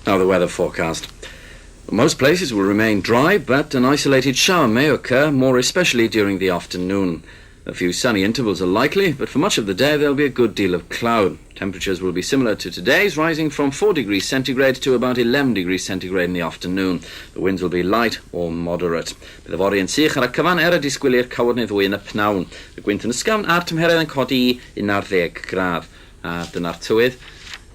Now the weather forecast. Most places will remain dry, but an isolated shower may occur, more especially during the afternoon. A few sunny intervals are likely, but for much of the day there will be a good deal of cloud. Temperatures will be similar to today's, rising from 4 degrees centigrade to about 11 degrees centigrade in the afternoon. The winds will be light or moderate. Bydd y fori yn sych ar y cyfan y disgwylir cawod neu ddwy yn y pnawn. Y gwynt yn ysgafn a'r tymheredd yn codi 11 gradd. A dyna'r tywydd.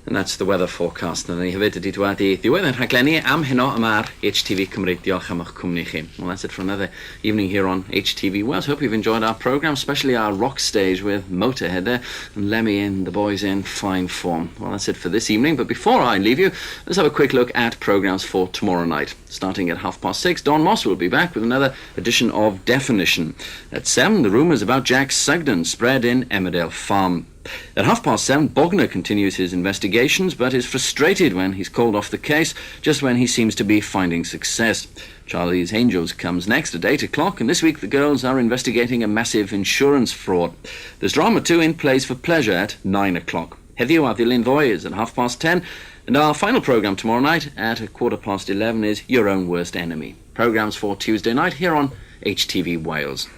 And that's the weather forecast. And ni hefyd ydi dwad I ddiwedd yn rhaglenni am heno am ar HTV Cymru. Diolch am eich cwmni chi. Well, that's it for another evening here on HTV Wales. Hope you've enjoyed our programme, especially our rock stage with Motorhead there, and Lemmy in, the boys in fine form. Well, that's it for this evening. But before I leave you, let's have a quick look at programmes for tomorrow night. Starting at 6:30, Don Moss will be back with another edition of Definition. At 7, the rumours about Jack Sugden spread in Emmerdale Farm. At 7:30, Bogner continues his investigations, but is frustrated when he's called off the case, just when he seems to be finding success. Charlie's Angels comes next at 8 o'clock, and this week the girls are investigating a massive insurance fraud. There's drama too in Plays for Pleasure at 9 o'clock. Heddiw ar Ddilyn Ddoe is at 10:30, and our final programme tomorrow night at 11:15 is Your Own Worst Enemy. Programmes for Tuesday night here on HTV Wales.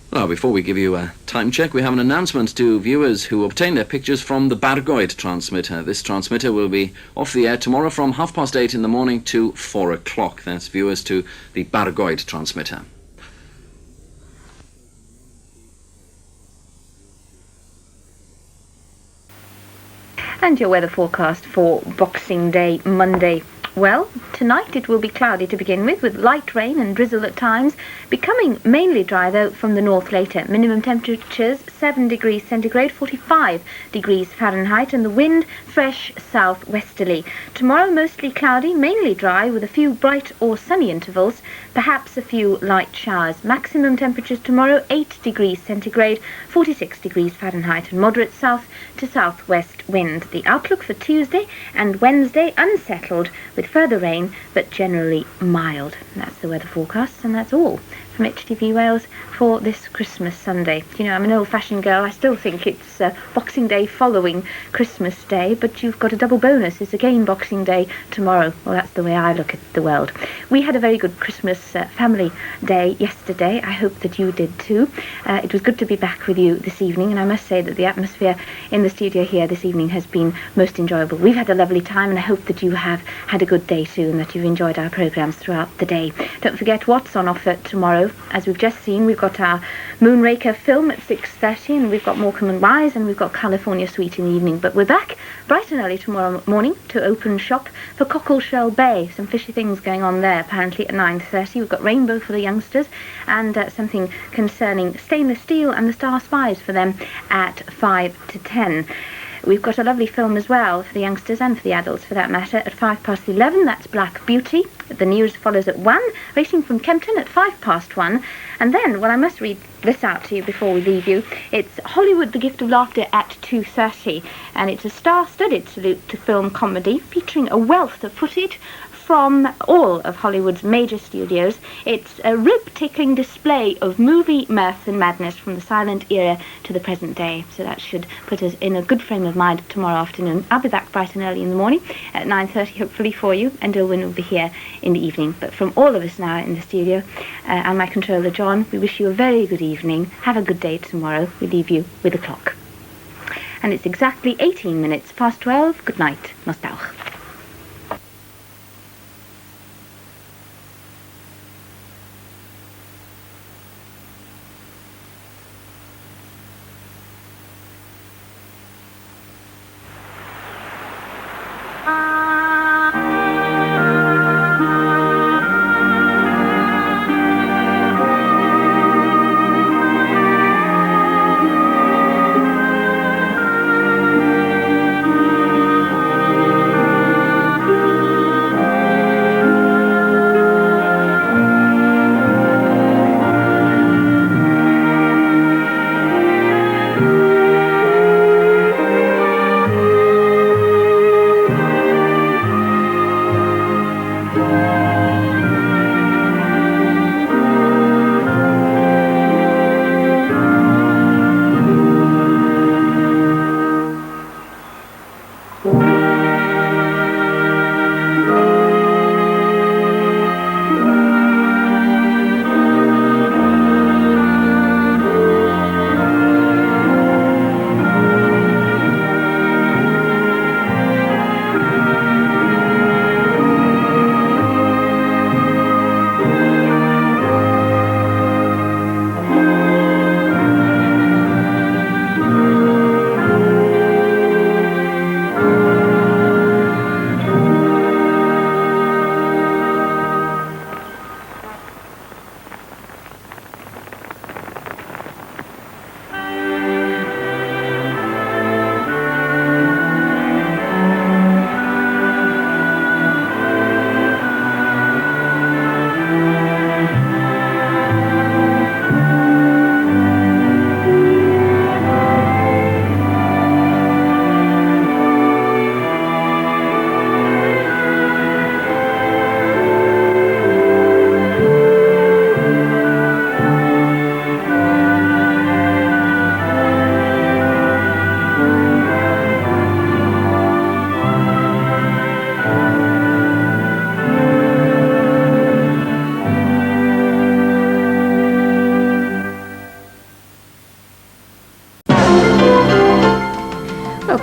Well, before we give you a time check, we have an announcement to viewers who obtain their pictures from the Bargoed transmitter. This transmitter will be off the air tomorrow from 8:30 in the morning to 4 o'clock. That's viewers to the Bargoed transmitter. And your weather forecast for Boxing Day, Monday. Well, tonight it will be cloudy to begin with light rain and drizzle at times, becoming mainly dry though from the north later. Minimum temperatures 7 degrees centigrade, 45 degrees Fahrenheit, and the wind fresh southwesterly. Tomorrow mostly cloudy, mainly dry with a few bright or sunny intervals, perhaps a few light showers. Maximum temperatures tomorrow 8 degrees centigrade, 46 degrees Fahrenheit, and moderate south to southwest wind. The outlook for Tuesday and Wednesday unsettled with further rain, but generally mild. And that's the weather forecast, and that's all from HTV Wales for this Christmas Sunday. You know, I'm an old-fashioned girl. I still think it's Boxing Day following Christmas Day, but you've got a double bonus. It's again Boxing Day tomorrow. Well, that's the way I look at the world. We had a very good Christmas family day yesterday. I hope that you did too. It was good to be back with you this evening, and I must say that the atmosphere in the studio here this evening has been most enjoyable. We've had a lovely time, and I hope that you have had a good day too, and that you've enjoyed our programmes throughout the day. Don't forget what's on offer tomorrow. As we've just seen, we've got our Moonraker film at 6:30, and we've got Morecambe and Wise, and we've got California Suite in the evening. But we're back bright and early tomorrow morning to open shop for Cockleshell Bay. Some fishy things going on there apparently at 9:30. We've got Rainbow for the youngsters, and something concerning stainless steel and the Star Spies for them at 5 to 10. We've got a lovely film as well for the youngsters and for the adults for that matter at 11:05. That's Black Beauty. The news follows at 1, racing from Kempton at 1:05. And then, well, I must read this out to you before we leave you. It's Hollywood, The Gift of Laughter at 2:30, and it's a star-studded salute to film comedy featuring a wealth of footage from all of Hollywood's major studios. It's a rib-tickling display of movie mirth and madness from the silent era to the present day. So that should put us in a good frame of mind tomorrow afternoon. I'll be back bright and early in the morning at 9:30, hopefully for you, and Dilwyn will be here in the evening. But from all of us now in the studio, and my controller John, we wish you a very good evening. Have a good day tomorrow. We leave you with the clock. And it's exactly 18 minutes past 12. Good night. Nostalg.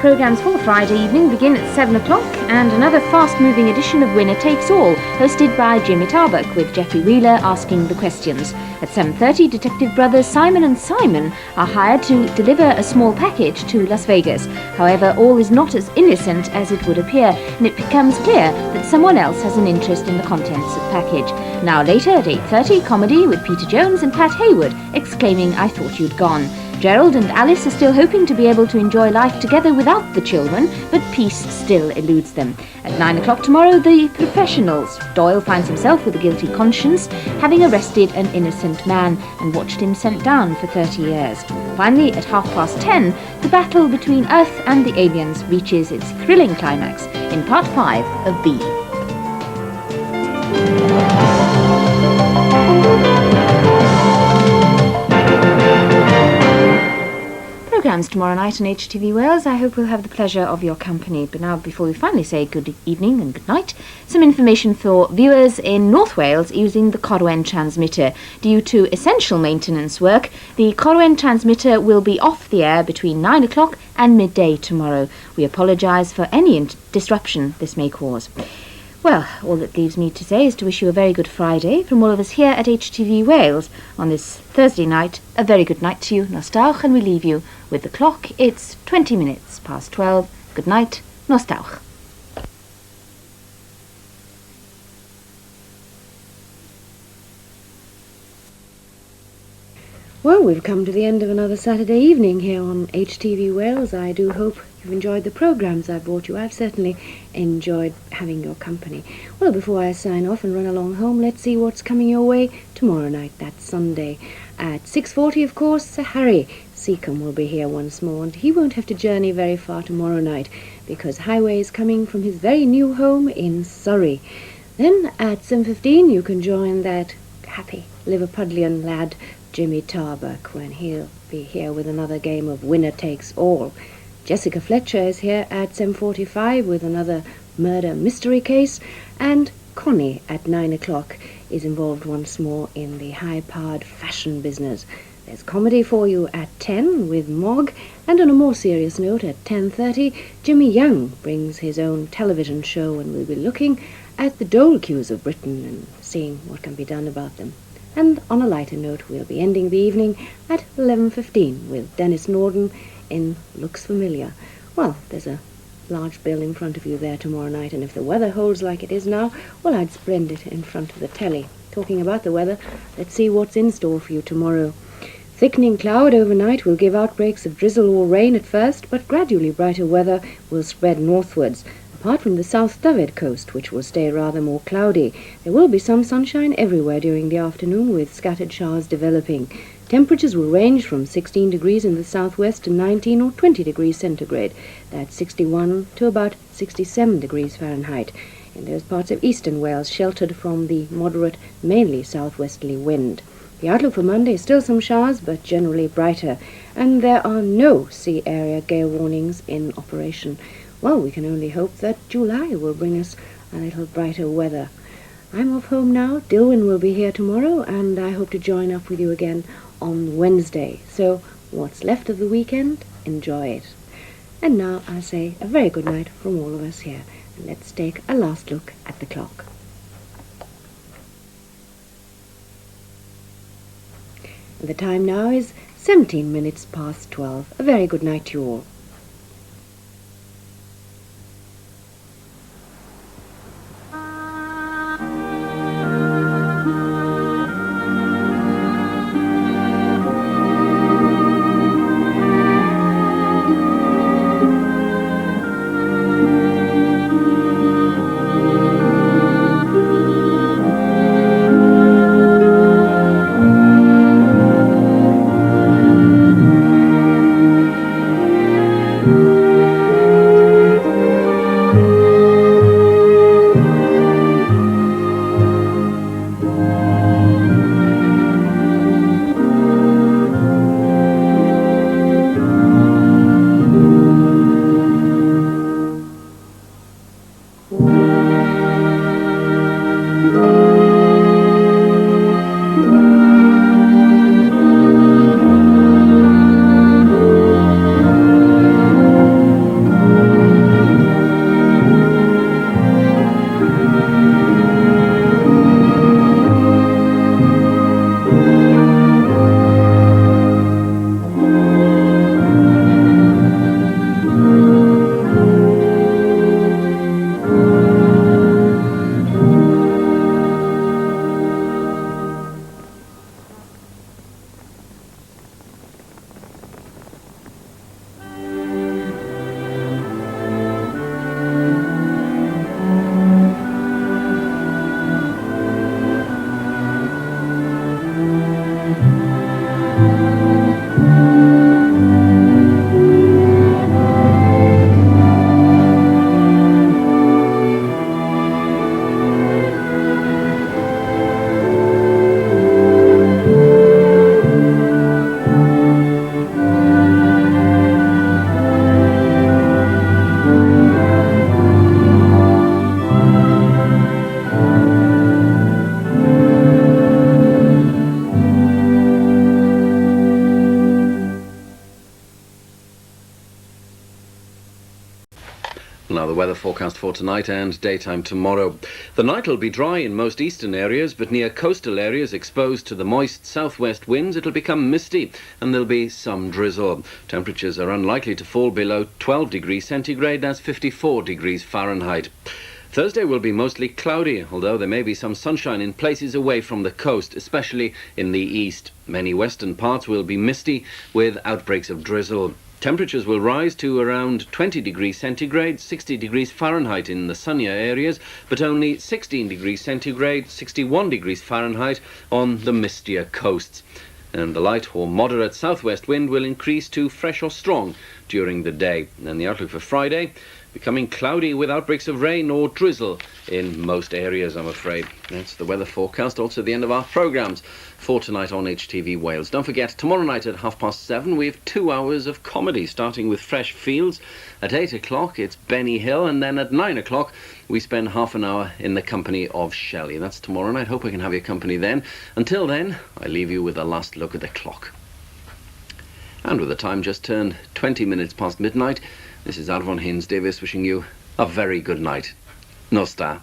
programmes for Friday evening begin at 7 o'clock, and another fast-moving edition of Winner Takes All, hosted by Jimmy Tarbuck, with Jeffrey Wheeler asking the questions. At 7:30, detective brothers Simon and Simon are hired to deliver a small package to Las Vegas. However, all is not as innocent as it would appear, and it becomes clear that someone else has an interest in the contents of the package. Now later at 8:30, comedy with Peter Jones and Pat Haywood, exclaiming, "I thought you'd gone." Gerald and Alice are still hoping to be able to enjoy life together without the children, but peace still eludes them. At 9 o'clock tomorrow, The Professionals. Doyle finds himself with a guilty conscience, having arrested an innocent man and watched him sent down for 30 years. Finally, at 10:30, the battle between Earth and the aliens reaches its thrilling climax in Part 5 of B. Programmes tomorrow night on HTV Wales. I hope we'll have the pleasure of your company. But now, before we finally say good evening and good night, some information for viewers in North Wales using the Corwen transmitter. Due to essential maintenance work, the Corwen transmitter will be off the air between 9 o'clock and midday tomorrow. We apologise for any disruption this may cause. Well, all that leaves me to say is to wish you a very good Friday from all of us here at HTV Wales on this Thursday night. A very good night to you, Nostalg, and we leave you with the clock. It's 20 minutes past 12. Good night, Nostalg. Well, we've come to the end of another Saturday evening here on HTV Wales. I do hope you've enjoyed the programmes I brought you. I've certainly enjoyed having your company. Well, before I sign off and run along home, let's see what's coming your way tomorrow night. That's Sunday. At 6:40, of course, Sir Harry Seacombe will be here once more, and he won't have to journey very far tomorrow night because Highway is coming from his very new home in Surrey. Then at 7:15, you can join that happy Liverpudlian lad, Jimmy Tarbuck, when he'll be here with another game of Winner Takes All. Jessica Fletcher is here at 7:45 with another murder mystery case, and Connie at 9 o'clock is involved once more in the high-powered fashion business. There's comedy for you at 10 with Mog, and on a more serious note at 10:30, Jimmy Young brings his own television show, and we'll be looking at the dole queues of Britain and seeing what can be done about them. And on a lighter note, we'll be ending the evening at 11:15 with Dennis Norden in Looks Familiar. Well, there's a large bill in front of you there tomorrow night, and if the weather holds like it is now, well, I'd spread it in front of the telly. Talking about the weather, let's see what's in store for you tomorrow. Thickening cloud overnight will give outbreaks of drizzle or rain at first, but gradually brighter weather will spread northwards. Apart from the South Dyfed coast, which will stay rather more cloudy, there will be some sunshine everywhere during the afternoon, with scattered showers developing. Temperatures will range from 16 degrees in the southwest to 19 or 20 degrees centigrade. That's 61 to about 67 degrees Fahrenheit. In those parts of eastern Wales sheltered from the moderate, mainly southwesterly wind. The outlook for Monday is still some showers, but generally brighter, and there are no sea area gale warnings in operation. Well, we can only hope that July will bring us a little brighter weather. I'm off home now. Dilwyn will be here tomorrow, and I hope to join up with you again on Wednesday. So, what's left of the weekend, enjoy it. And now I say a very good night from all of us here. And let's take a last look at the clock. The time now is 17 minutes past 12. A very good night to you all. weather forecast for tonight and daytime tomorrow. The night will be dry in most eastern areas, but near coastal areas exposed to the moist southwest winds, it'll become misty and there'll be some drizzle. Temperatures are unlikely to fall below 12 degrees centigrade, that's 54 degrees Fahrenheit. Thursday will be mostly cloudy, although there may be some sunshine in places away from the coast, especially in the east. Many western parts will be misty with outbreaks of drizzle. Temperatures will rise to around 20 degrees centigrade, 60 degrees Fahrenheit in the sunnier areas, but only 16 degrees centigrade, 61 degrees Fahrenheit on the mistier coasts. And the light or moderate southwest wind will increase to fresh or strong during the day. And the outlook for Friday, becoming cloudy with outbreaks of rain or drizzle in most areas, I'm afraid. That's the weather forecast, also the end of our programmes for tonight on HTV Wales. Don't forget, tomorrow night at 7:30 we have 2 hours of comedy, starting with Fresh Fields. At 8 o'clock it's Benny Hill, and then at 9 o'clock we spend half an hour in the company of Shelley. That's tomorrow night. Hope I can have your company then. Until then, I leave you with a last look at the clock. And with the time just turned 20 minutes past midnight, this is Arfon Haynes Davis wishing you a very good night. Nostar.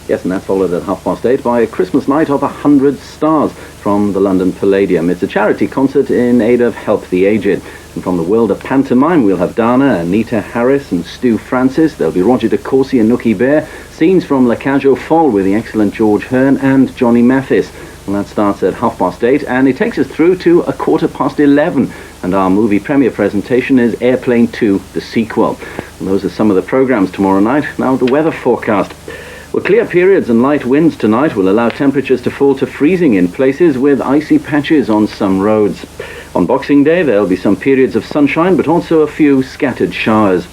Yes, and that followed at 8:30 by a Christmas night of 100 stars from the London Palladium. It's a charity concert in aid of Help the Aged. And from the world of pantomime, we'll have Dana, Anita Harris and Stu Francis. There'll be Roger de Courcy and Nookie Bear. Scenes from La Cage aux Folles with the excellent George Hearn and Johnny Mathis. And that starts at 8:30, and it takes us through to 11:15. And our movie premiere presentation is Airplane 2, the sequel. And those are some of the programmes tomorrow night. Now the weather forecast. Well, clear periods and light winds tonight will allow temperatures to fall to freezing in places with icy patches on some roads. On Boxing Day, there'll be some periods of sunshine, but also a few scattered showers.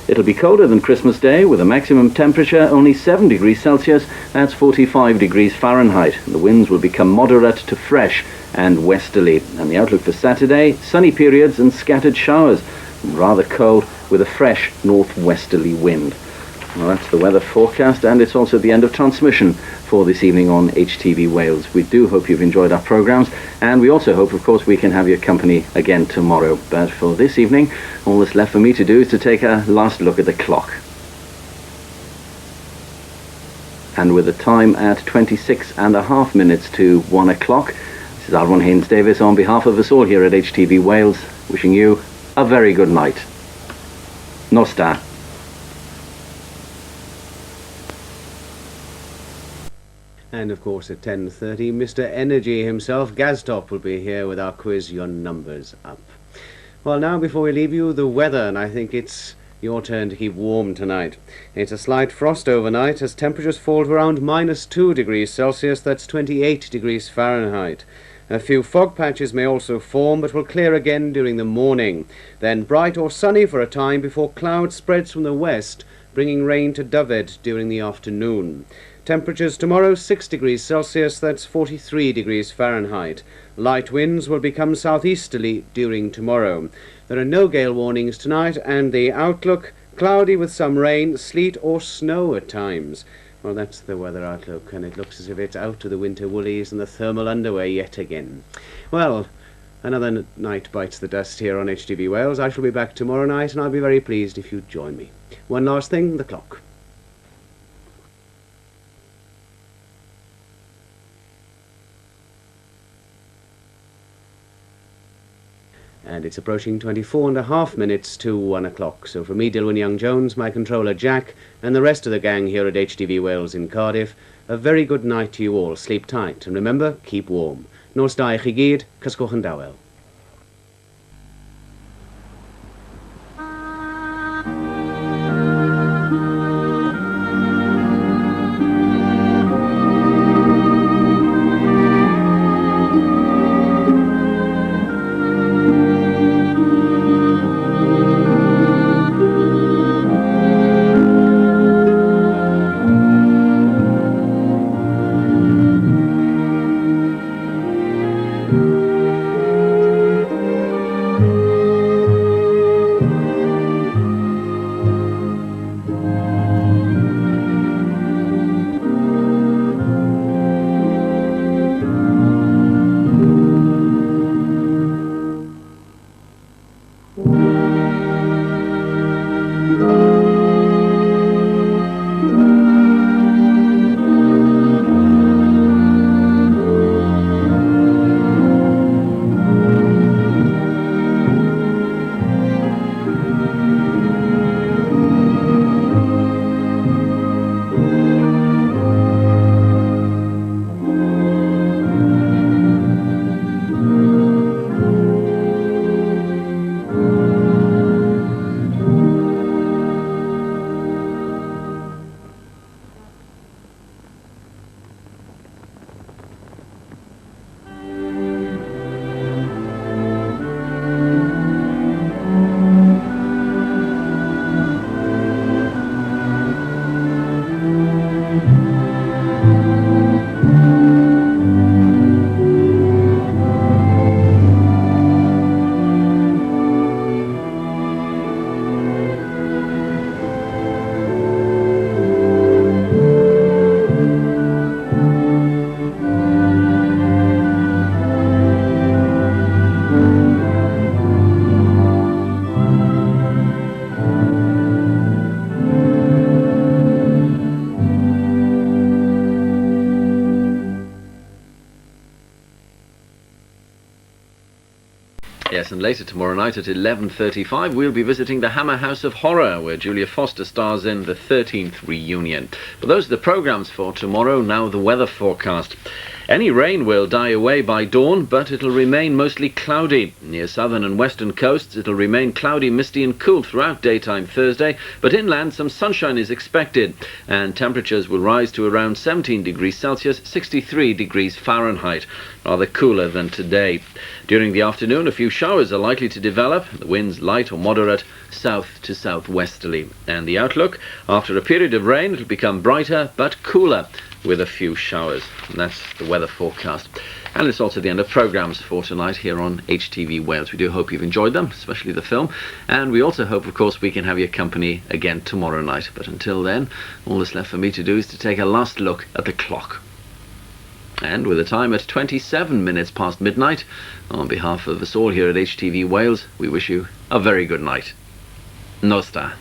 It'll be colder than Christmas Day, with a maximum temperature only 7 degrees Celsius, that's 45 degrees Fahrenheit. And the winds will become moderate to fresh and westerly. And the outlook for Saturday, sunny periods and scattered showers, and rather cold with a fresh northwesterly wind. Well, that's the weather forecast, and it's also the end of transmission for this evening on HTV Wales. We do hope you've enjoyed our programmes, and we also hope, of course, we can have your company again tomorrow. But for this evening, all that's left for me to do is to take a last look at the clock. And with the time at 26.5 minutes to 1 o'clock, this is Arfon Haynes Davis on behalf of us all here at HTV Wales, wishing you a very good night. Nostar. And of course at 10:30, Mr. Energy himself, Gaztop, will be here with our quiz, Your Numbers Up. Well, now before we leave you, the weather, and I think it's your turn to keep warm tonight. It's a slight frost overnight as temperatures fall to around -2 degrees Celsius, that's 28 degrees Fahrenheit. A few fog patches may also form, but will clear again during the morning. Then bright or sunny for a time before cloud spreads from the west, bringing rain to Dyfed during the afternoon. Temperatures tomorrow 6 degrees Celsius, that's 43 degrees Fahrenheit. Light winds will become southeasterly during tomorrow. There are no gale warnings tonight, and the outlook cloudy with some rain, sleet or snow at times. Well, that's the weather outlook, and it looks as if it's out to the winter woolies and the thermal underwear yet again. Well, another night bites the dust here on HTV Wales. I shall be back tomorrow night, and I'll be very pleased if you join me. One last thing, the clock. And it's approaching 24.5 minutes to 1 o'clock. So from me, Dilwyn Young-Jones, my controller Jack, and the rest of the gang here at HTV Wales in Cardiff, a very good night to you all. Sleep tight, and remember, keep warm. Nos da I chi gyd, cysgwch yn dawel. Yes, and later tomorrow night at 11:35 we'll be visiting the Hammer House of Horror, where Julia Foster stars in the 13th reunion. But those are the programmes for tomorrow. Now the weather forecast. Any rain will die away by dawn, but it'll remain mostly cloudy. Near southern and western coasts, it'll remain cloudy, misty and cool throughout daytime Thursday, but inland some sunshine is expected, and temperatures will rise to around 17 degrees Celsius, 63 degrees Fahrenheit, rather cooler than today. During the afternoon, a few showers are likely to develop, the winds light or moderate, south to southwesterly. And the outlook, after a period of rain, it'll become brighter but cooler, with a few showers. And that's the weather forecast. And it's also the end of programmes for tonight here on HTV Wales. We do hope you've enjoyed them, especially the film. And we also hope, of course, we can have your company again tomorrow night. But until then, all that's left for me to do is to take a last look at the clock. And with the time at 27 minutes past midnight, on behalf of us all here at HTV Wales, we wish you a very good night. Nos da.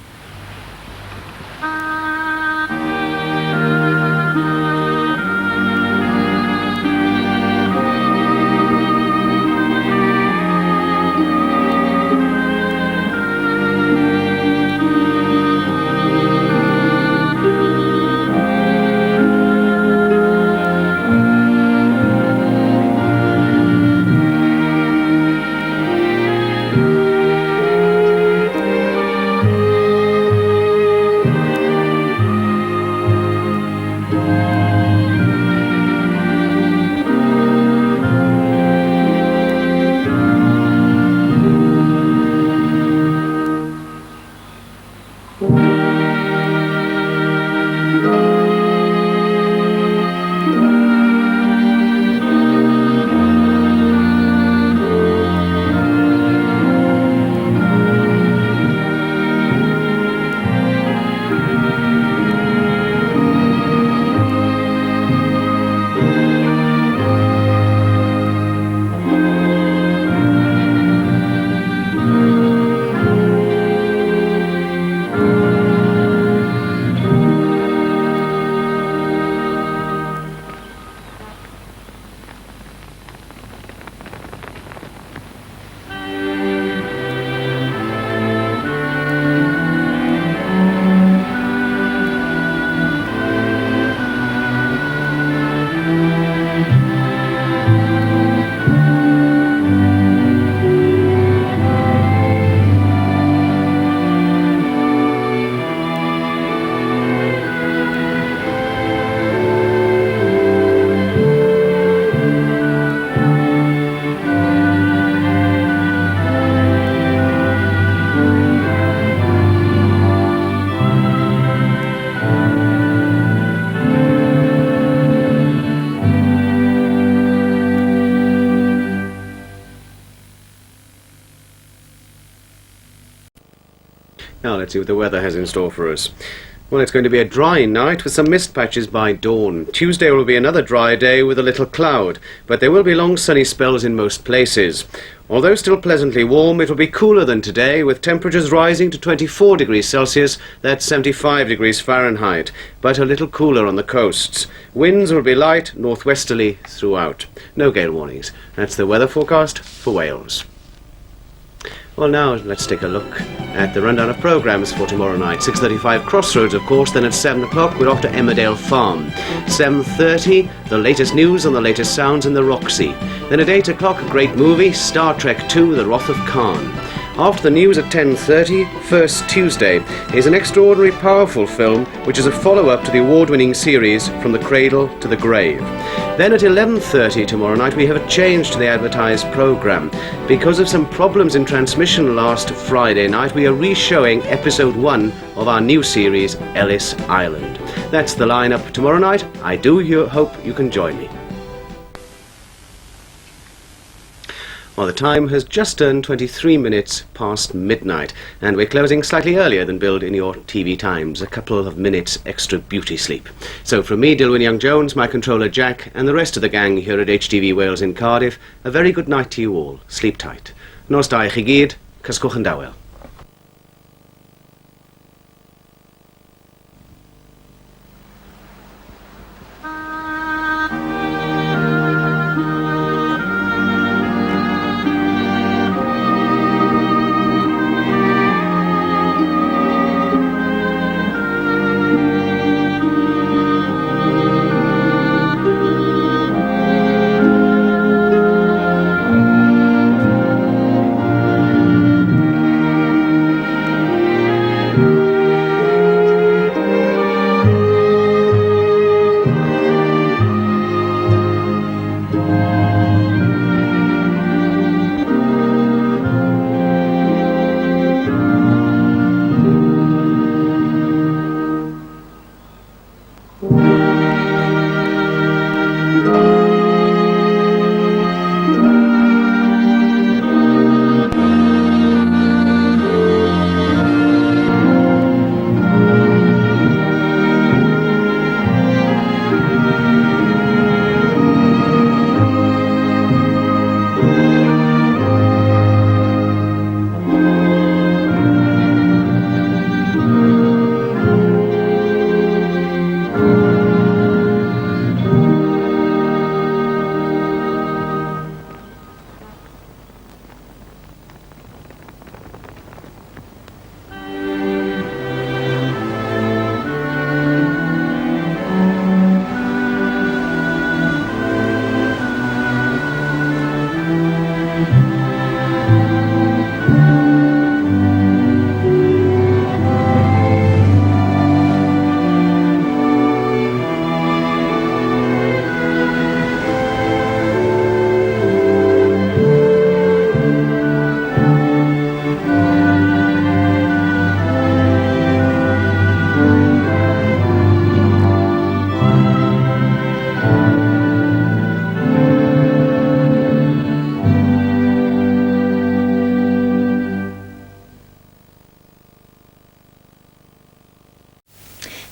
Now let's see what the weather has in store for us. Well, it's going to be a dry night with some mist patches by dawn. Tuesday will be another dry day with a little cloud, but there will be long sunny spells in most places. Although still pleasantly warm, it will be cooler than today, with temperatures rising to 24 degrees Celsius, that's 75 degrees Fahrenheit, but a little cooler on the coasts. Winds will be light, northwesterly throughout. No gale warnings. That's the weather forecast for Wales. Well, now let's take a look at the rundown of programmes for tomorrow night. 6:35 Crossroads, of course, then at 7 o'clock we're off to Emmerdale Farm. 7:30, the latest news on the latest sounds in the Roxy. Then at 8 o'clock, a great movie, Star Trek II, The Wrath of Khan. After the news at 10:30, First Tuesday, is an extraordinary, powerful film which is a follow-up to the award-winning series From the Cradle to the Grave. Then at 11:30 tomorrow night we have a change to the advertised programme. Because of some problems in transmission last Friday night, we are re-showing episode 1 of our new series, Ellis Island. That's the lineup tomorrow night. I do hope you can join me. Well, the time has just turned 23 minutes past midnight, and we're closing slightly earlier than billed in your TV times, a couple of minutes extra beauty sleep. So from me, Dilwyn Young-Jones, my controller Jack, and the rest of the gang here at HTV Wales in Cardiff, a very good night to you all. Sleep tight. Nos da i chi gyd, cysgwch yn dawel.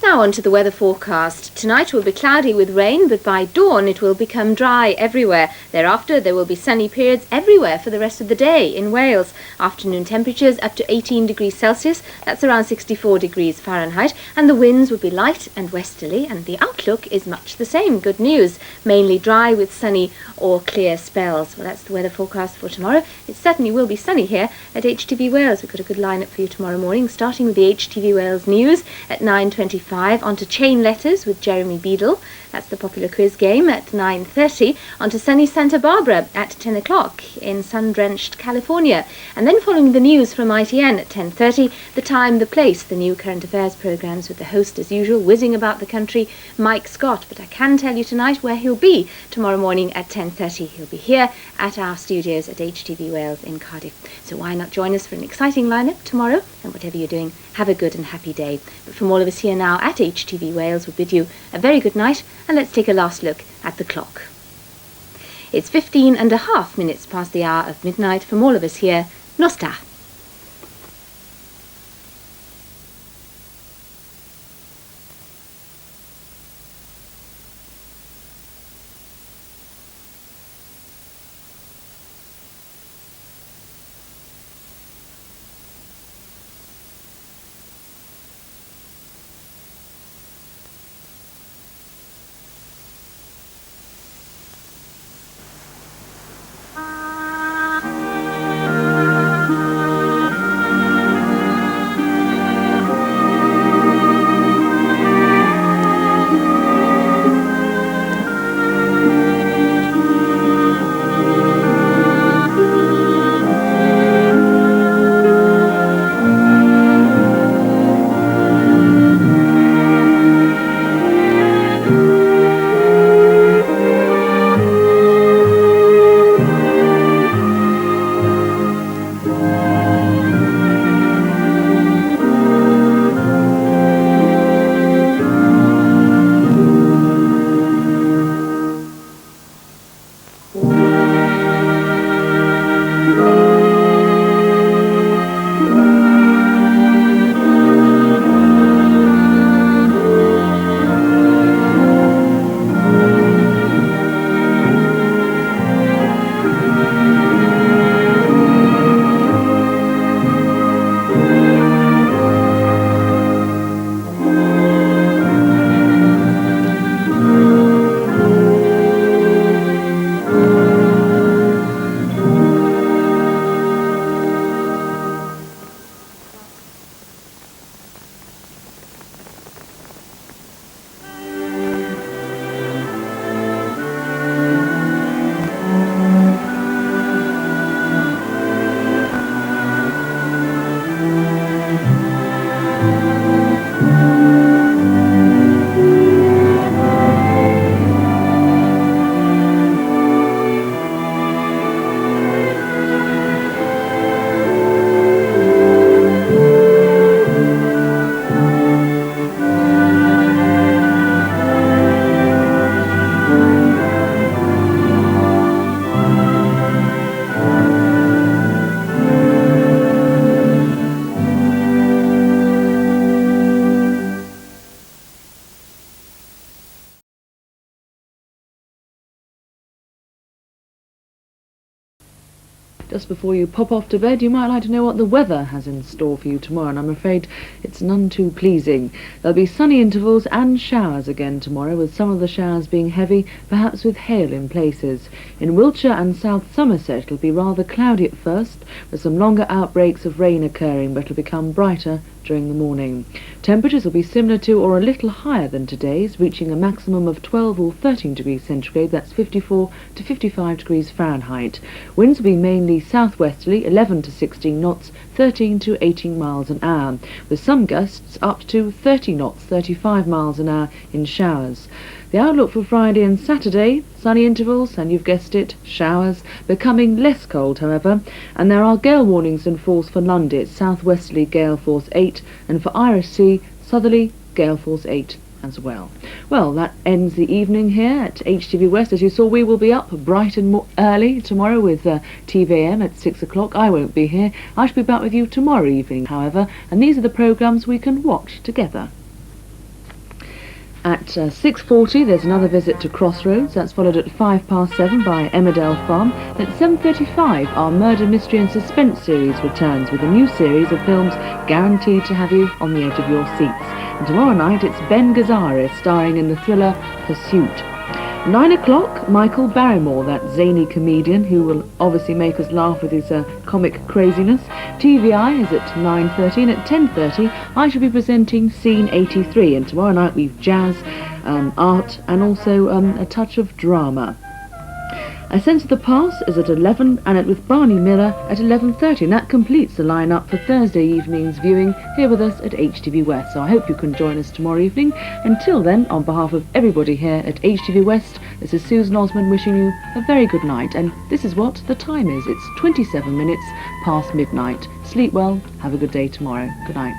Now on to the weather forecast. Tonight will be cloudy with rain, but by dawn it will become dry everywhere. Thereafter there will be sunny periods everywhere for the rest of the day in Wales. Afternoon temperatures up to 18 degrees Celsius, that's around 64 degrees Fahrenheit, and the winds will be light and westerly, and the outlook is much the same. Good news. Mainly dry with sunny or clear spells. Well, that's the weather forecast for tomorrow. It certainly will be sunny here at HTV Wales. We've got a good lineup for you tomorrow morning, starting with the HTV Wales news at 9:25, onto Chain Letters with Jeremy Beadle. That's the popular quiz game at 9:30, onto sunny Santa Barbara at 10 o'clock in sun-drenched California. And then following the news from ITN at 10:30, The Time, The Place, the new current affairs programmes with the host as usual, whizzing about the country, Mike Scott. But I can tell you tonight where he'll be tomorrow morning at 10:30. He'll be here at our studios at HTV Wales in Cardiff. So why not join us for an exciting lineup tomorrow? And whatever you're doing, have a good and happy day. But from all of us here now at HTV Wales, we bid you a very good night, and let's take a last look at the clock. It's 15.5 minutes past the hour of midnight. From all of us here, Nos da. just before you pop off to bed, you might like to know what the weather has in store for you tomorrow, and I'm afraid it's none too pleasing. There'll be sunny intervals and showers again tomorrow, with some of the showers being heavy, perhaps with hail in places. In Wiltshire and South Somerset it'll be rather cloudy at first, with some longer outbreaks of rain occurring, but it'll become brighter during the morning. Temperatures will be similar to or a little higher than today's, reaching a maximum of 12 or 13 degrees centigrade, that's 54 to 55 degrees Fahrenheit. Winds will be mainly southwesterly, 11 to 16 knots, 13 to 18 miles an hour, with some gusts up to 30 knots, 35 miles an hour in showers. The outlook for Friday and Saturday, sunny intervals and, you've guessed it, showers, becoming less cold however, and there are gale warnings in force for Lundy, southwesterly gale force 8, and for Irish Sea, southerly gale force 8 as well. Well, that ends the evening here at HTV West. As you saw, we will be up bright and early tomorrow with TVAM at 6 o'clock. I won't be here. I shall be back with you tomorrow evening, however, and these are the programmes we can watch together. At 6:40 there's another visit to Crossroads, that's followed at 7:05 by Emmerdale Farm. At 7:35 our Murder, Mystery and Suspense series returns with a new series of films guaranteed to have you on the edge of your seats. And tomorrow night it's Ben Gazzara starring in the thriller Pursuit. 9 o'clock, Michael Barrymore, that zany comedian who will obviously make us laugh with his comic craziness. TVI is at 9:30, and at 10:30 I shall be presenting Scene 83, and tomorrow night we've jazz, art and also a touch of drama. A Sense of the Past is at 11, and with Barney Miller at 11:30, and that completes the line-up for Thursday evening's viewing here with us at HTV West. So I hope you can join us tomorrow evening. Until then, on behalf of everybody here at HTV West, this is Susan Osmond wishing you a very good night, and this is what the time is. It's 27 minutes past midnight. Sleep well, have a good day tomorrow. Good night.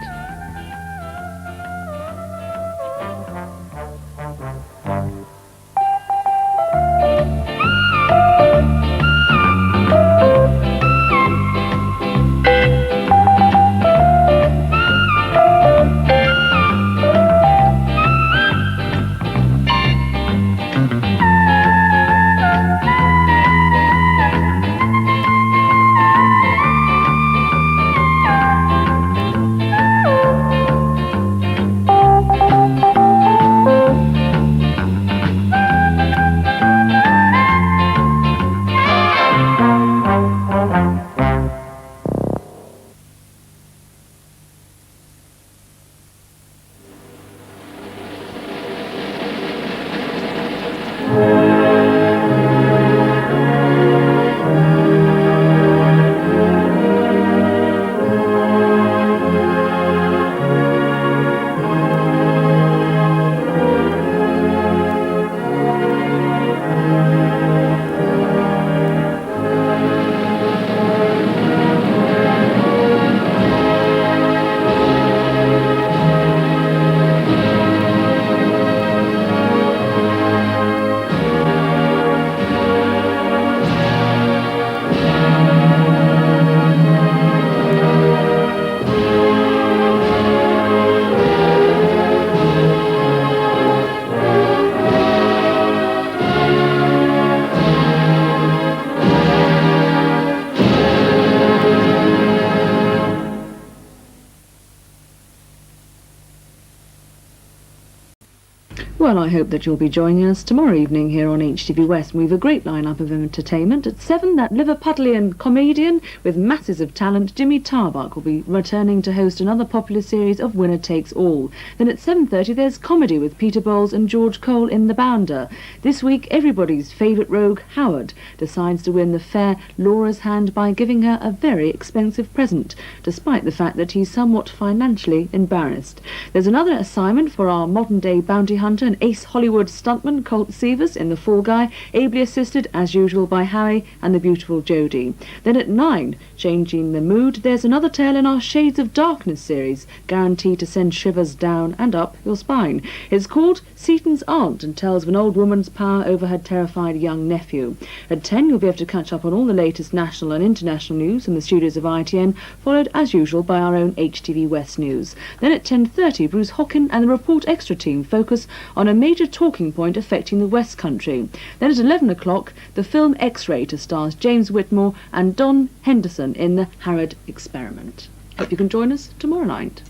Well, I hope that you'll be joining us tomorrow evening here on HTV West. We've a great lineup of entertainment. At 7, that Liverpudlian comedian with masses of talent, Jimmy Tarbuck, will be returning to host another popular series of Winner Takes All. Then at 7:30 there's comedy with Peter Bowles and George Cole in The Bounder. This week everybody's favourite rogue, Howard, decides to win the fair Laura's hand by giving her a very expensive present, despite the fact that he's somewhat financially embarrassed. There's another assignment for our modern-day bounty hunter and ace Hollywood stuntman Colt Seavers in The Fall Guy, ably assisted as usual by Harry and the beautiful Jodie. Then at 9, changing the mood, there's another tale in our Shades of Darkness series, guaranteed to send shivers down and up your spine. It's called Seaton's Aunt and tells of an old woman's power over her terrified young nephew. At 10, you'll be able to catch up on all the latest national and international news from the studios of ITN, followed as usual by our own HTV West news. Then at 10:30, Bruce Hockin and the Report Extra team focus on a major talking point affecting the West Country. Then at 11 o'clock, the film X-Ray stars James Whitmore and Don Henderson in the Harrod Experiment. Hope you can join us tomorrow night.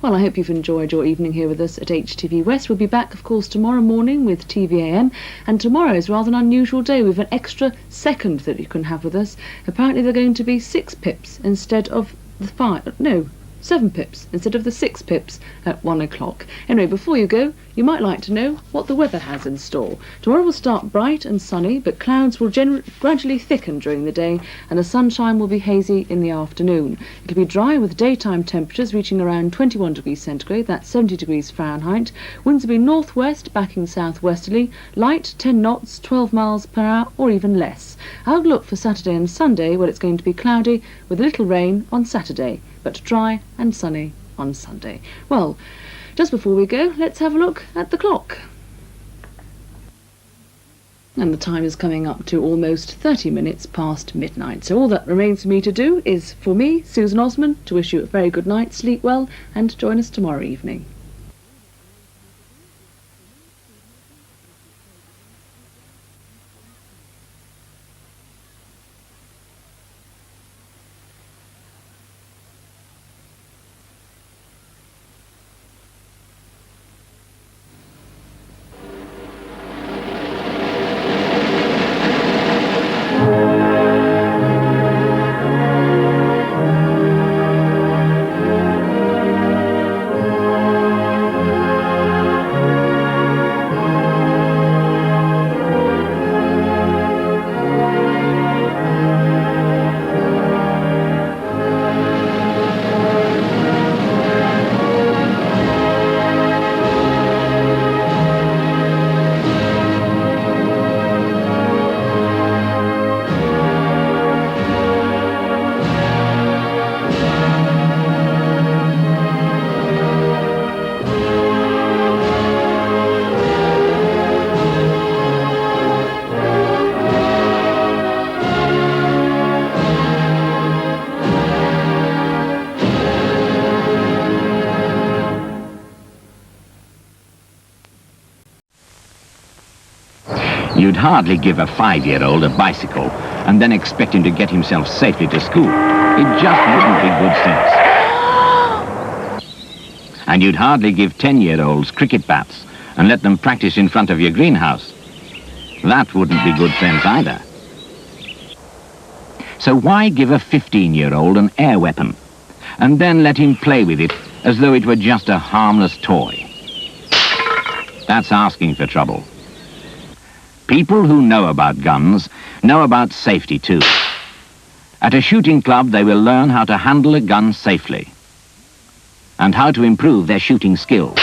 Well, I hope you've enjoyed your evening here with us at HTV West. We'll be back, of course, tomorrow morning with TVAM, and tomorrow is rather an unusual day with an extra second that you can have with us. Apparently they're going to be 6 pips instead of the 7 pips instead of the 6 pips at 1 o'clock. Anyway, before you go, you might like to know what the weather has in store. Tomorrow will start bright and sunny, but clouds will gradually thicken during the day, and the sunshine will be hazy in the afternoon. It'll be dry with daytime temperatures reaching around 21 degrees centigrade, that's 70 degrees Fahrenheit. Winds will be northwest, backing southwesterly, light 10 knots, 12 miles per hour, or even less. Outlook for Saturday and Sunday, well, it's going to be cloudy with a little rain on Saturday, but dry and sunny on Sunday. Well, just before we go, let's have a look at the clock. And the time is coming up to almost 30 minutes past midnight. So all that remains for me to do is for me, Susan Osman, to wish you a very good night, sleep well, and join us tomorrow evening. You'd hardly give a 5-year-old a bicycle and then expect him to get himself safely to school. It just wouldn't be good sense. And you'd hardly give 10-year-olds cricket bats and let them practice in front of your greenhouse. That wouldn't be good sense either. So why give a 15-year-old an air weapon and then let him play with it as though it were just a harmless toy? That's asking for trouble. People who know about guns know about safety too. At a shooting club, they will learn how to handle a gun safely and how to improve their shooting skills.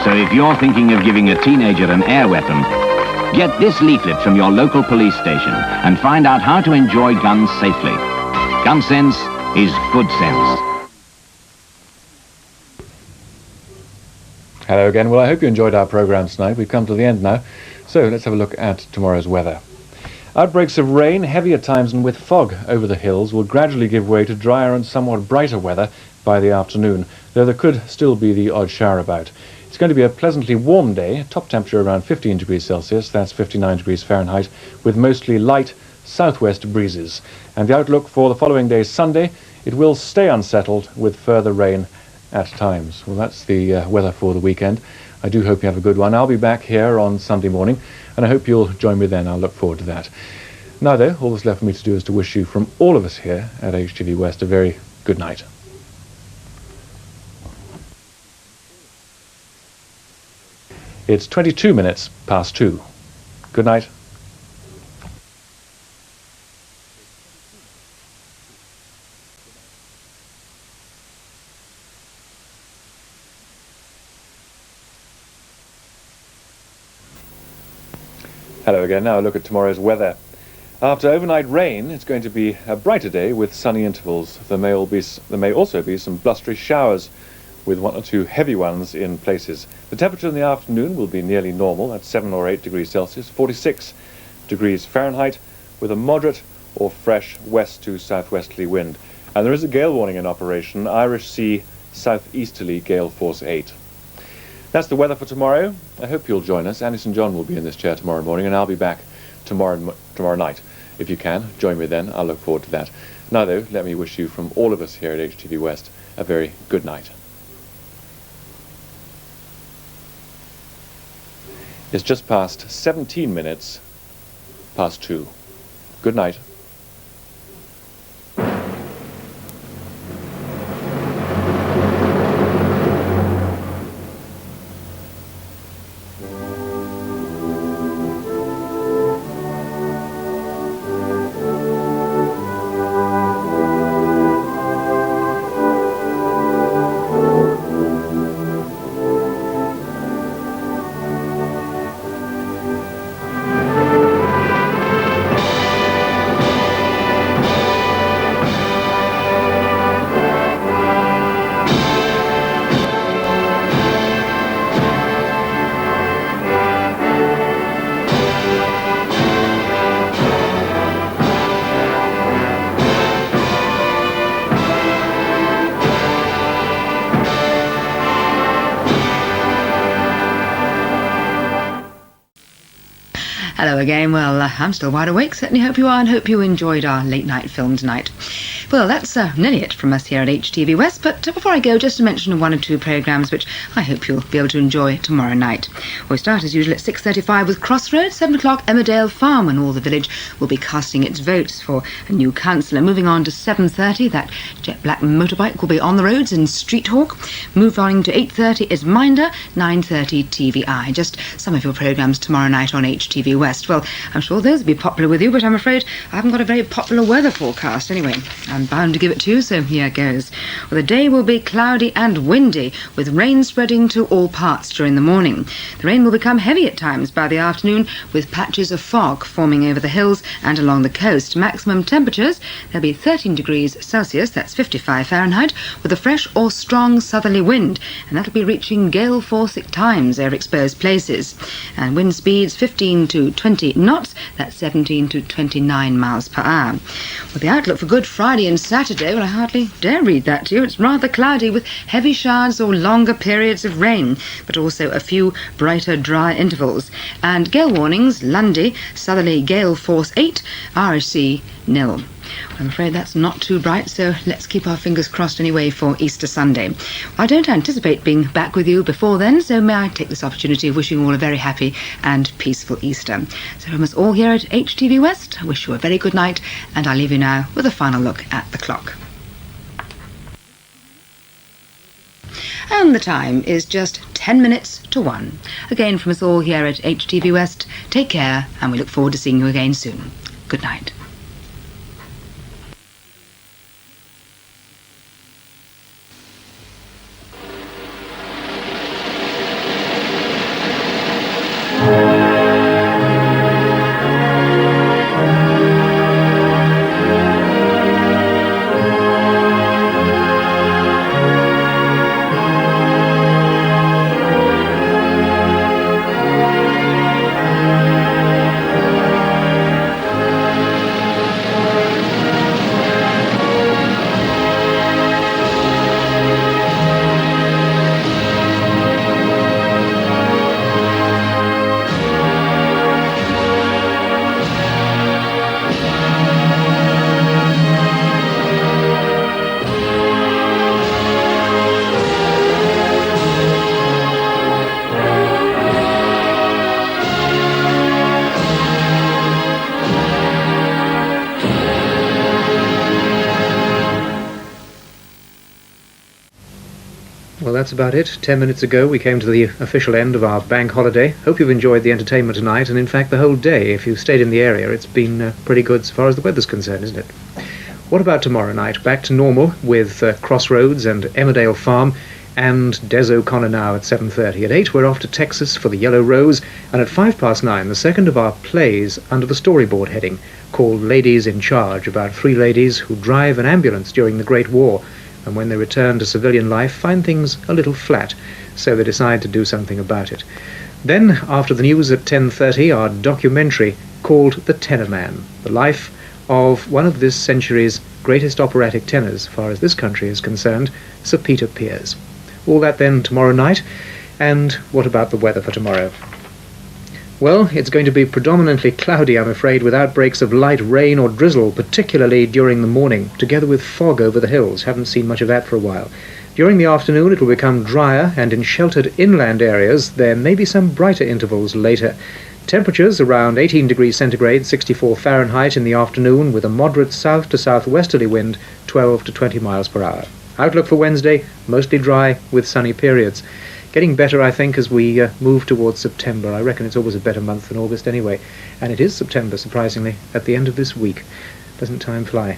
So if you're thinking of giving a teenager an air weapon, get this leaflet from your local police station and find out how to enjoy guns safely. Gun sense is good sense. Hello again. Well, I hope you enjoyed our programme tonight. We've come to the end now, so let's have a look at tomorrow's weather. Outbreaks of rain, heavy at times and with fog over the hills, will gradually give way to drier and somewhat brighter weather by the afternoon, though there could still be the odd shower about. It's going to be a pleasantly warm day, top temperature around 15 degrees Celsius, that's 59 degrees Fahrenheit, with mostly light southwest breezes. And the outlook for the following day, Sunday, it will stay unsettled with further rain at times. Well, that's the weather for the weekend. I do hope you have a good one. I'll be back here on Sunday morning, and I hope you'll join me then. I'll look forward to that. Now, though, all that's left for me to do is to wish you from all of us here at HTV West a very good night. It's 22 minutes past 2. Good night. Hello again. Now a look at tomorrow's weather. After overnight rain, it's going to be a brighter day with sunny intervals. There may also be some blustery showers, with 1 or 2 heavy ones in places. The temperature in the afternoon will be nearly normal at 7 or 8 degrees Celsius, 46 degrees Fahrenheit, with a moderate or fresh west to southwesterly wind. And there is a gale warning in operation, Irish Sea southeasterly gale force 8. That's the weather for tomorrow. I hope you'll join us. Andy St John will be in this chair tomorrow morning, and I'll be back tomorrow night. If you can, join me then. I'll look forward to that. Now though, let me wish you from all of us here at HTV West a very good night. It's just past 17 minutes past 2. Good night. Hello again. Well, I'm still wide awake. Certainly hope you are, and hope you enjoyed our late night film tonight. Well, that's nearly it from us here at HTV West, but before I go, just to mention one or two programmes which I hope you'll be able to enjoy tomorrow night. We start as usual at 6:35 with Crossroads, 7 o'clock Emmerdale Farm, and all the village will be casting its votes for a new councillor. Moving on to 7:30, that jet black motorbike will be on the roads in Street Hawk. Move on to 8:30 is Minder, 9:30 TVI. Just some of your programmes tomorrow night on HTV West. Well, I'm sure those will be popular with you, but I'm afraid I haven't got a very popular weather forecast. Anyway, I'm bound to give it to you, so here goes. Well, the day will be cloudy and windy, with rain spreading to all parts during the morning. The rain will become heavy at times by the afternoon, with patches of fog forming over the hills and along the coast. Maximum temperatures, there'll be 13 degrees Celsius, that's 55 Fahrenheit, with a fresh or strong southerly wind, and that'll be reaching gale force at times over exposed places. And wind speeds 15 to 20 knots, that's 17 to 29 miles per hour. Well, the outlook for Good Friday and Saturday, well, I hardly dare read that to you. It's rather cloudy with heavy showers or longer periods of rain, but also a few brighter, dry intervals. And gale warnings, Lundy, southerly gale force 8, Irish Sea, nil. I'm afraid that's not too bright, so let's keep our fingers crossed anyway for Easter Sunday. I don't anticipate being back with you before then, so may I take this opportunity of wishing you all a very happy and peaceful Easter. So from us all here at HTV West, I wish you a very good night, and I leave you now with a final look at the clock. And the time is just 10 minutes to 1. Again from us all here at HTV West, take care, and we look forward to seeing you again soon. Good night. Well, that's about it. 10 minutes ago we came to the official end of our bank holiday. Hope you've enjoyed the entertainment tonight, and in fact the whole day. If you've stayed in the area, it's been pretty good as far as the weather's concerned, isn't it? What about tomorrow night? Back to normal with Crossroads and Emmerdale Farm, and Des O'Connor now at 7:30. At 8 we're off to Texas for the Yellow Rose, and at 9:05 the second of our plays under the storyboard heading, called Ladies in Charge, about 3 ladies who drive an ambulance during the Great War, and when they return to civilian life find things a little flat, so they decide to do something about it. Then, after the news at 10:30, our documentary called The Tenor Man, the life of one of this century's greatest operatic tenors, as far as this country is concerned, Sir Peter Pears. All that then tomorrow night. And what about the weather for tomorrow? Well, it's going to be predominantly cloudy, I'm afraid, with outbreaks of light rain or drizzle, particularly during the morning, together with fog over the hills. Haven't seen much of that for a while. During the afternoon it will become drier, and in sheltered inland areas there may be some brighter intervals later. Temperatures around 18 degrees centigrade, 64 Fahrenheit in the afternoon, with a moderate south to southwesterly wind, 12 to 20 miles per hour. Outlook for Wednesday, mostly dry with sunny periods. Getting better, I think, as we move towards September. I reckon it's always a better month than August anyway. And it is September, surprisingly, at the end of this week. Doesn't time fly?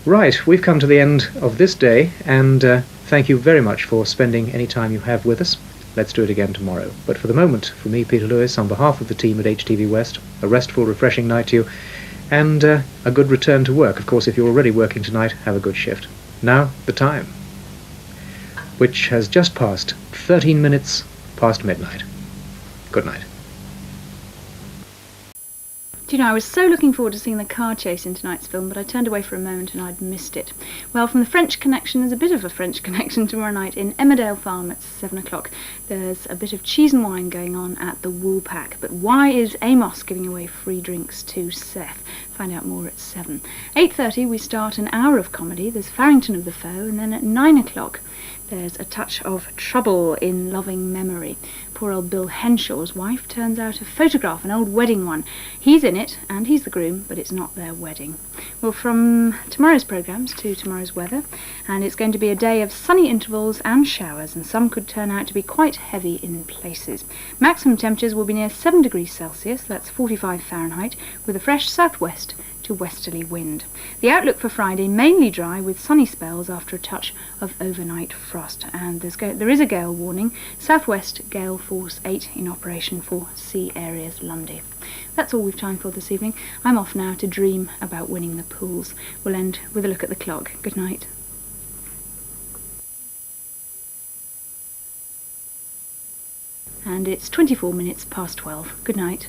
Right, we've come to the end of this day, and thank you very much for spending any time you have with us. Let's do it again tomorrow. But for the moment, for me, Peter Lewis, on behalf of the team at HTV West, a restful, refreshing night to you, and a good return to work. Of course, if you're already working tonight, have a good shift. Now, the time, which has just passed 13 minutes past midnight. Good night. Do you know, I was so looking forward to seeing the car chase in tonight's film, but I turned away for a moment and I'd missed it. Well, from the French Connection, there's a bit of a French Connection tomorrow night in Emmerdale Farm at 7 o'clock. There's a bit of cheese and wine going on at the Woolpack. But why is Amos giving away free drinks to Seth? Find out more at 7. 8:30 we start an hour of comedy. There's Farrington of the Foe, and then at 9 o'clock there's a touch of trouble in loving memory. Poor old Bill Henshaw's wife turns out to photograph an old wedding one. He's in it, and he's the groom, but it's not their wedding. Well, from tomorrow's programmes to tomorrow's weather, and it's going to be a day of sunny intervals and showers, and some could turn out to be quite heavy in places. Maximum temperatures will be near 7 degrees Celsius, that's 45 Fahrenheit, with a fresh southwest to westerly wind. The outlook for Friday, mainly dry with sunny spells after a touch of overnight frost. And there is a gale warning, southwest gale force 8 in operation for sea areas Lundy. That's all we've time for this evening. I'm off now to dream about winning the pools. We'll end with a look at the clock. Good night. And it's 24 minutes past 12. Good night.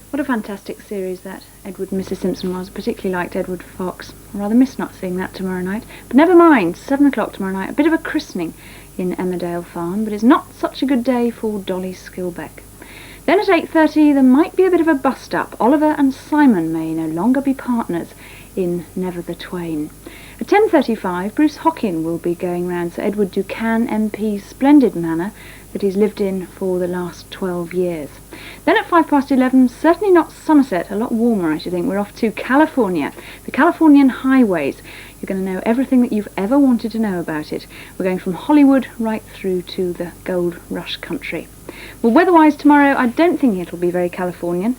What a fantastic series that Edward and Mrs Simpson was. Particularly liked Edward Fox. I rather miss not seeing that tomorrow night. But never mind, 7 o'clock tomorrow night. A bit of a christening in Emmerdale Farm, but it's not such a good day for Dolly Skilbeck. Then at 8:30 there might be a bit of a bust-up. Oliver and Simon may no longer be partners in Never the Twain. At 10:35 Bruce Hockin will be going round Sir Edward Ducan MP's splendid manor that he's lived in for the last 12 years. Then at 11:05, certainly not Somerset, a lot warmer I should think, we're off to California, the Californian highways. You're going to know everything that you've ever wanted to know about it. We're going from Hollywood right through to the gold rush country. Well, weather-wise tomorrow, I don't think it'll be very Californian.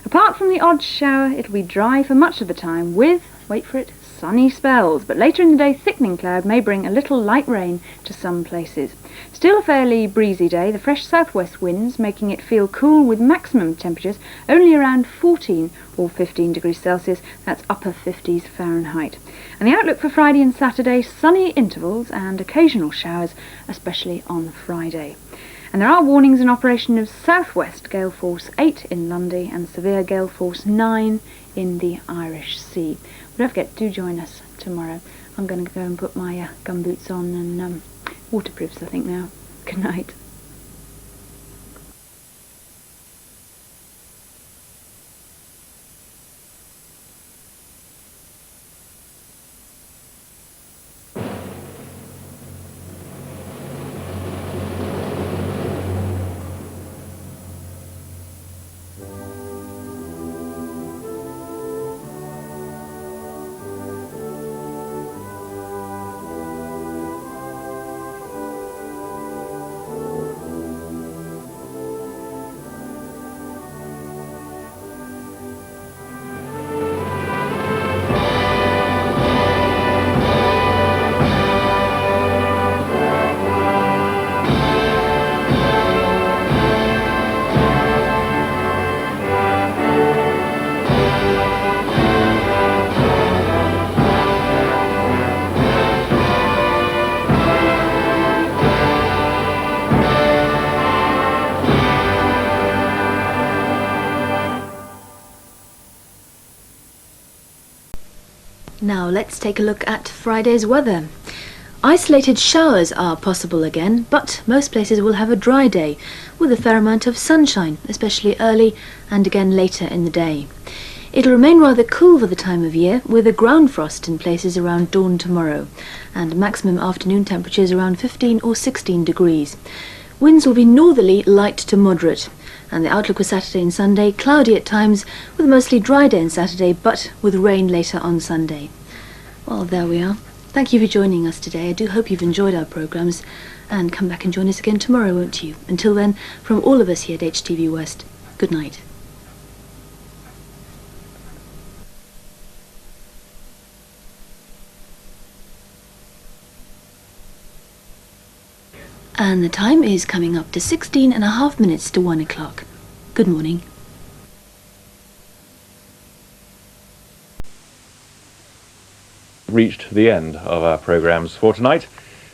Apart from the odd shower, it'll be dry for much of the time with, wait for it, sunny spells, but later in the day thickening cloud may bring a little light rain to some places. Still a fairly breezy day, the fresh southwest winds making it feel cool with maximum temperatures only around 14 or 15 degrees Celsius, that's upper 50s Fahrenheit. And the outlook for Friday and Saturday, sunny intervals and occasional showers, especially on Friday. And there are warnings in operation of southwest gale force 8 in Lundy and severe gale force 9 in the Irish Sea. But don't forget, do join us tomorrow. I'm going to go and put my gumboots on and waterproofs, I think, now. Good night. Now let's take a look at Friday's weather. Isolated showers are possible again, but most places will have a dry day with a fair amount of sunshine, especially early and again later in the day. It'll remain rather cool for the time of year, with a ground frost in places around dawn tomorrow, and maximum afternoon temperatures around 15 or 16 degrees. Winds will be northerly light to moderate, and the outlook for Saturday and Sunday cloudy at times, with a mostly dry day on Saturday, but with rain later on Sunday. Well, there we are. Thank you for joining us today. I do hope you've enjoyed our programmes, and come back and join us again tomorrow, won't you? Until then, from all of us here at HTV West, good night. And the time is coming up to 16.5 minutes to 1 o'clock. Good morning. Reached the end of our programmes for tonight.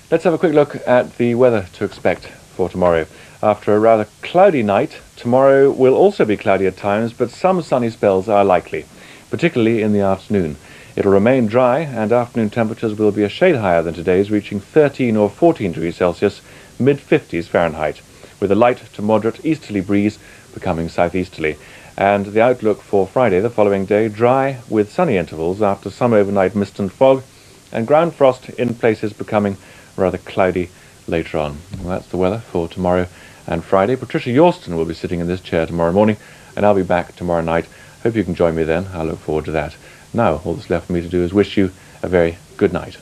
Let's have a quick look at the weather to expect for tomorrow. After a rather cloudy night, tomorrow will also be cloudy at times, but some sunny spells are likely, particularly in the afternoon. It'll remain dry, and afternoon temperatures will be a shade higher than today's, reaching 13 or 14 degrees Celsius, mid-50s Fahrenheit, with a light to moderate easterly breeze becoming southeasterly. And the outlook for Friday, the following day, dry with sunny intervals after some overnight mist and fog, and ground frost in places becoming rather cloudy later on. Well, that's the weather for tomorrow and Friday. Patricia Yorston will be sitting in this chair tomorrow morning, and I'll be back tomorrow night. Hope you can join me then. I look forward to that. Now, all that's left for me to do is wish you a very good night.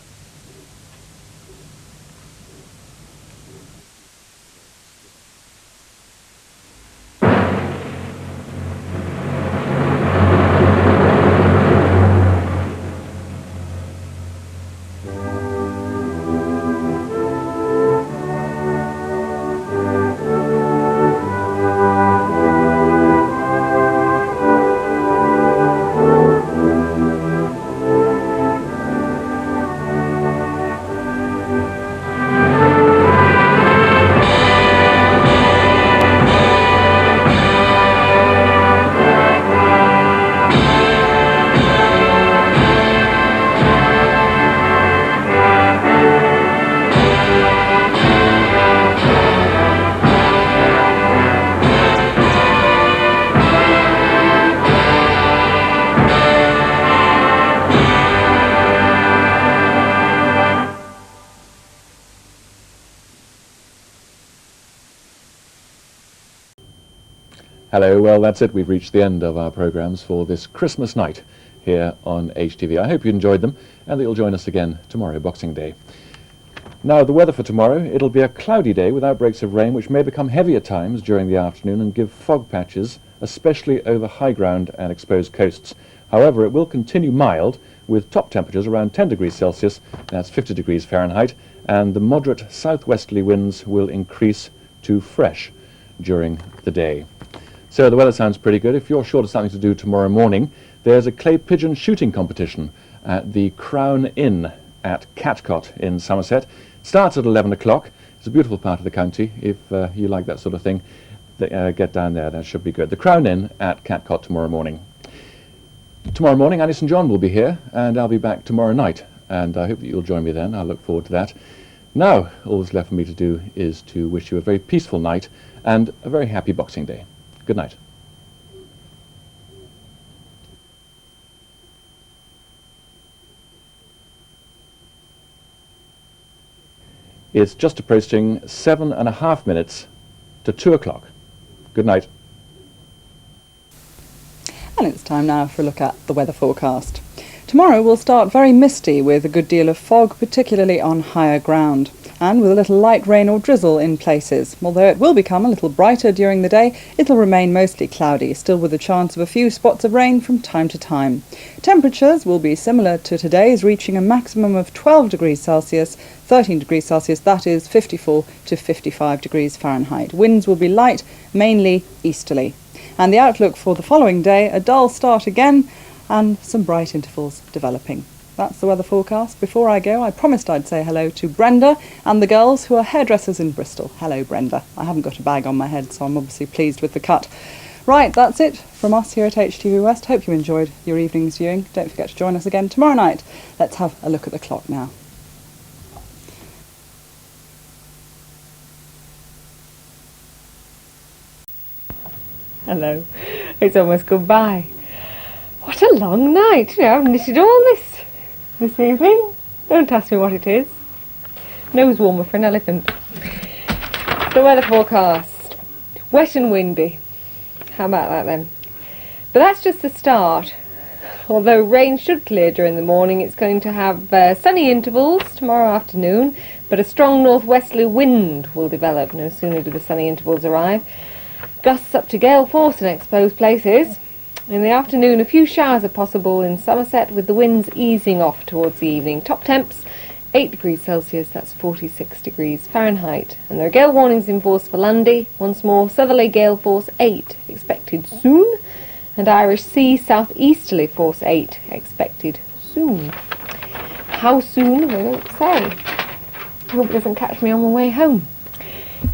Hello, well that's it. We've reached the end of our programmes for this Christmas night here on HTV. I hope you enjoyed them and that you'll join us again tomorrow, Boxing Day. Now, the weather for tomorrow, it'll be a cloudy day with outbreaks of rain which may become heavy at times during the afternoon and give fog patches, especially over high ground and exposed coasts. However, it will continue mild with top temperatures around 10 degrees Celsius, that's 50 degrees Fahrenheit, and the moderate southwesterly winds will increase to fresh during the day. So the weather sounds pretty good. If you're short of something to do tomorrow morning, there's a clay pigeon shooting competition at the Crown Inn at Catcott in Somerset. Starts at 11 o'clock. It's a beautiful part of the county. If you like that sort of thing, get down there. That should be good. The Crown Inn at Catcott tomorrow morning. Tomorrow morning, Alice and John will be here, and I'll be back tomorrow night. And I hope that you'll join me then. I look forward to that. Now, all that's left for me to do is to wish you a very peaceful night and a very happy Boxing Day. Good night. It's just approaching 7.5 minutes to 2 o'clock. Good night. And it's time now for a look at the weather forecast. Tomorrow will start very misty with a good deal of fog, particularly on higher ground, and with a little light rain or drizzle in places. Although it will become a little brighter during the day, it'll remain mostly cloudy, still with a chance of a few spots of rain from time to time. Temperatures will be similar to today's, reaching a maximum of 12 degrees Celsius, 13 degrees Celsius, that is 54 to 55 degrees Fahrenheit. Winds will be light, mainly easterly. And the outlook for the following day, a dull start again, and some bright intervals developing. That's the weather forecast. Before I go, I promised I'd say hello to Brenda and the girls who are hairdressers in Bristol. Hello, Brenda. I haven't got a bag on my head, so I'm obviously pleased with the cut. Right, that's it from us here at HTV West. Hope you enjoyed your evening's viewing. Don't forget to join us again tomorrow night. Let's have a look at the clock now. Hello. It's almost goodbye. What a long night. You know, I've knitted all this evening. Don't ask me what it is. Nose warmer for an elephant. The weather forecast. Wet and windy. How about that then? But that's just the start. Although rain should clear during the morning, it's going to have sunny intervals tomorrow afternoon, but a strong northwesterly wind will develop no sooner do the sunny intervals arrive. Gusts up to gale force in exposed places. In the afternoon, a few showers are possible in Somerset, with the winds easing off towards the evening. Top temps, 8 degrees Celsius, that's 46 degrees Fahrenheit. And there are gale warnings in force for Lundy. Once more, southerly gale force 8, expected soon. And Irish Sea, southeasterly force 8, expected soon. How soon, they don't say. I hope it doesn't catch me on my way home.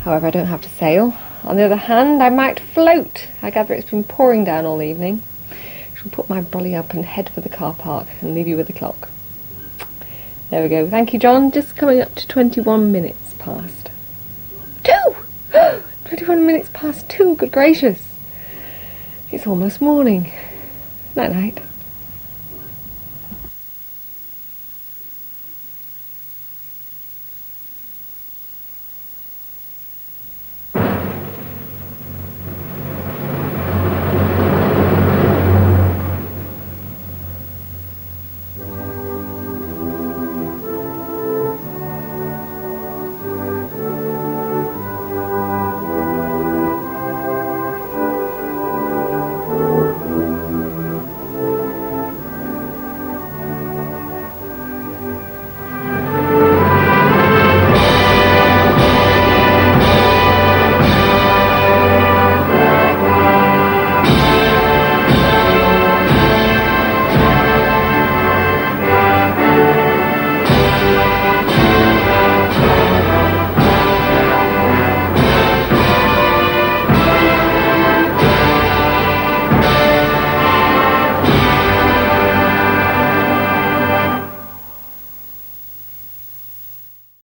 However, I don't have to sail. On the other hand, I might float. I gather it's been pouring down all evening. I shall put my brolly up and head for the car park and leave you with the clock. There we go. Thank you, John. Just coming up to 21 minutes past 2! 21 minutes past 2, good gracious. It's almost morning. Night-night.